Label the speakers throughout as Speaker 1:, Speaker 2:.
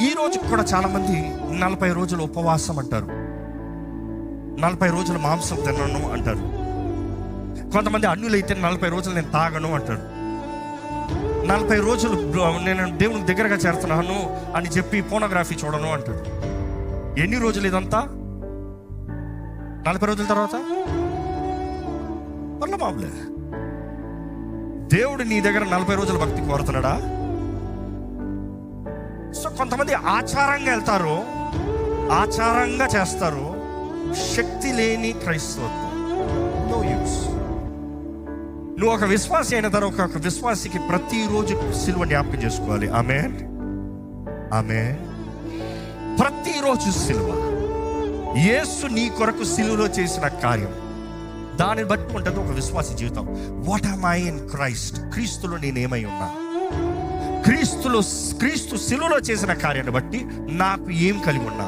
Speaker 1: ఈ రోజు కూడా చాలామంది 40 రోజులు ఉపవాసం అంటారు, 40 రోజులు మాంసం తినను అంటారు. కొంతమంది అన్యులైతే 40 రోజులు నేను తాగను అంటారు. 40 రోజులు నేను దేవునికి దగ్గరగా చేరుతున్నాను అని చెప్పి పోనోగ్రఫీ చూడను అంటాడు. ఎన్ని రోజులు ఇదంతా? 40 రోజుల తర్వాత మళ్ళీ మామూలే. దేవుడు నీ దగ్గర 40 రోజుల భక్తి కోరుతున్నాడా? సో కొంతమంది ఆచారంగా వెళ్తారు, ఆచారంగా చేస్తారు. శక్తి లేని క్రైస్తవత్వం, నో యూస్. నువ్వు ఒక విశ్వాసి అయిన తర్వాత ఒక విశ్వాసికి ప్రతిరోజు సిలువ జ్ఞాపకం చేసుకోవాలి. ఆమేన్, ఆమేన్. ప్రతిరోజు సిలువ, యేసు నీ కొరకు సిలువలో చేసిన కార్యం, దాన్ని బట్టి ఉంటుంది ఒక విశ్వాసి జీవితం. What am I in Christ? క్రీస్తులో నేనేమై ఉన్నా? క్రీస్తు సిలువలో చేసిన కార్యాన్ని బట్టి నాకు ఏం కలిగి ఉన్నా?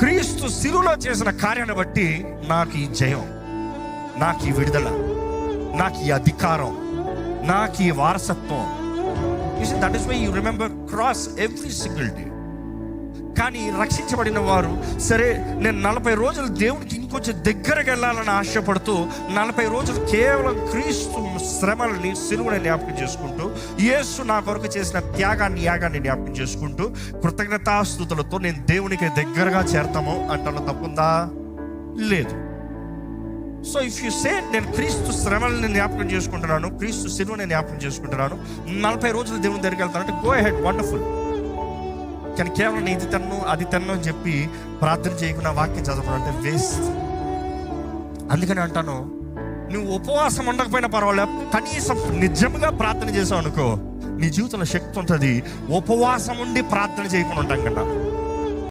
Speaker 1: క్రీస్తు సిలువలో చేసిన కార్యాన్ని బట్టి నాకు ఈ జయం, నాకు ఈ విడుదల, నాకు ఈ అధికారం, నాకు ఈ వారసత్వం. That is why you remember cross every single day. కానీ రక్షించబడిన వారు, సరే నేను 40 రోజులు దేవుడికి ఇంకొంచెం దగ్గరగా వెళ్ళాలని ఆశపడుతూ 40 రోజులు కేవలం క్రీస్తు శ్రమలని, సిలువని జ్ఞాపకం చేసుకుంటూ, యేసు నా కొరకు చేసిన త్యాగాన్ని, యాగాన్ని జ్ఞాపకం చేసుకుంటూ కృతజ్ఞతాస్తుతులతో నేను దేవునికి దగ్గరగా చేరతాము అంటాను. తప్పుందా? లేదు. సో ఇఫ్ యు సే నేను క్రీస్తు శ్రమలని జ్ఞాపకం చేసుకుంటున్నాను, క్రీస్తు సిలువని జ్ఞాపకం చేసుకుంటున్నాను, 40 రోజులు దేవుని దగ్గరికి వెళ్తానంటే గో అహెడ్, వండర్ఫుల్. కానీ కేవలం నేను ఇది తన్ను అది తన్ను అని చెప్పి ప్రార్థన చేయకుండా వాక్యం చదవడం అంటే వేస్ట్. అందుకని అంటాను, నువ్వు ఉపవాసం ఉండకపోయినా పర్వాలేదు, కనీసం నిజంగా ప్రార్థన చేసావు అనుకో, నీ జీవితంలో శక్తి ఉంటుంది. ఉపవాసం ఉండి ప్రార్థన చేయకుండా ఉంటాం కన్నా